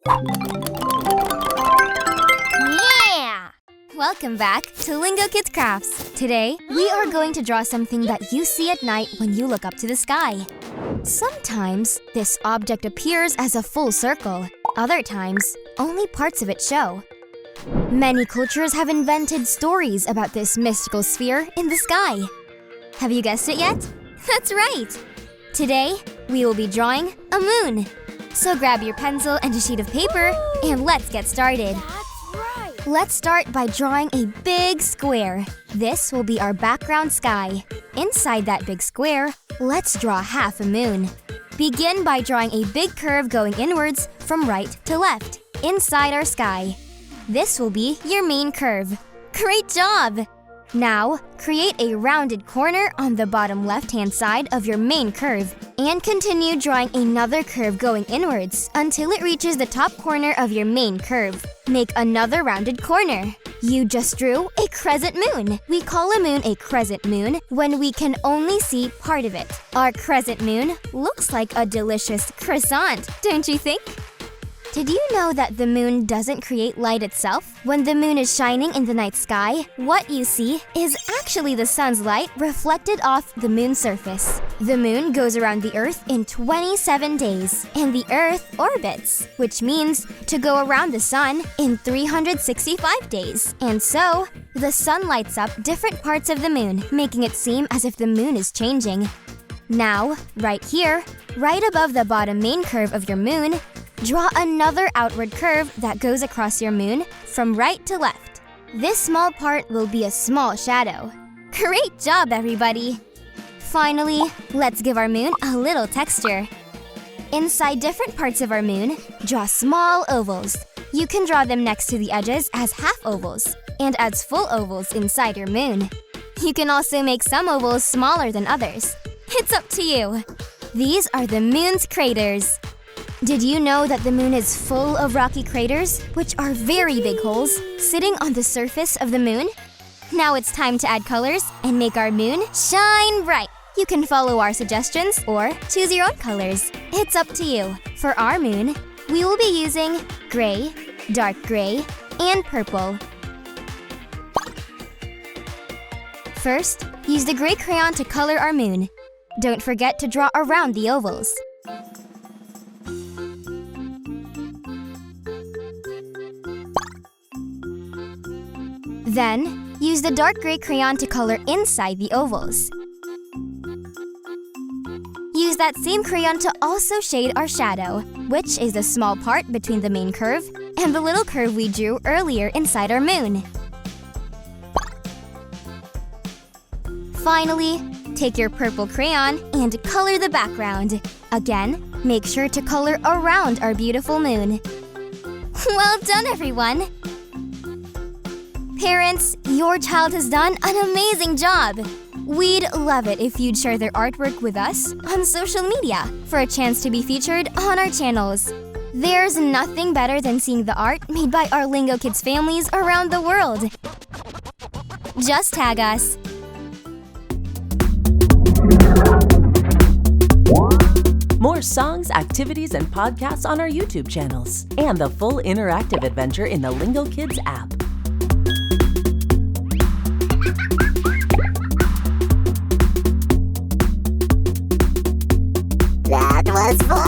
Yeah! Welcome back to Lingokids Crafts. Today, we are going to draw something that you see at night when you look up to the sky. Sometimes, this object appears as a full circle. Other times, only parts of it show. Many cultures have invented stories about this mystical sphere in the sky. Have you guessed it yet? That's right! Today, we will be drawing a moon. So grab your pencil and a sheet of paper, and let's get started. That's right! Let's start by drawing a big square. This will be our background sky. Inside that big square, let's draw half a moon. Begin by drawing a big curve going inwards from right to left, inside our sky. This will be your main curve. Great job! Now, create a rounded corner on the bottom left-hand side of your main curve and continue drawing another curve going inwards until it reaches the top corner of your main curve. Make another rounded corner. You just drew a crescent moon. We call a moon a crescent moon when we can only see part of it. Our crescent moon looks like a delicious croissant, don't you think? Did you know that the moon doesn't create light itself? When the moon is shining in the night sky, what you see is actually the sun's light reflected off the moon's surface. The moon goes around the Earth in 27 days, and the Earth orbits, which means to go around the sun in 365 days. And so, the sun lights up different parts of the moon, making it seem as if the moon is changing. Now, right here, right above the bottom main curve of your moon, draw another outward curve that goes across your moon from right to left. This small part will be a small shadow. Great job, everybody! Finally, let's give our moon a little texture. Inside different parts of our moon, draw small ovals. You can draw them next to the edges as half ovals and as full ovals inside your moon. You can also make some ovals smaller than others. It's up to you. These are the moon's craters. Did you know that the moon is full of rocky craters, which are very big holes, sitting on the surface of the moon? Now it's time to add colors and make our moon shine bright. You can follow our suggestions or choose your own colors. It's up to you. For our moon, we will be using gray, dark gray, and purple. First, use the gray crayon to color our moon. Don't forget to draw around the ovals. Then, use the dark gray crayon to color inside the ovals. Use that same crayon to also shade our shadow, which is the small part between the main curve and the little curve we drew earlier inside our moon. Finally, take your purple crayon and color the background. Again, make sure to color around our beautiful moon. Well done, everyone! Parents, your child has done an amazing job! We'd love it if you'd share their artwork with us on social media for a chance to be featured on our channels. There's nothing better than seeing the art made by our Lingokids families around the world. Just tag us. More songs, activities, and podcasts on our YouTube channels, and the full interactive adventure in the Lingokids app. That was fun!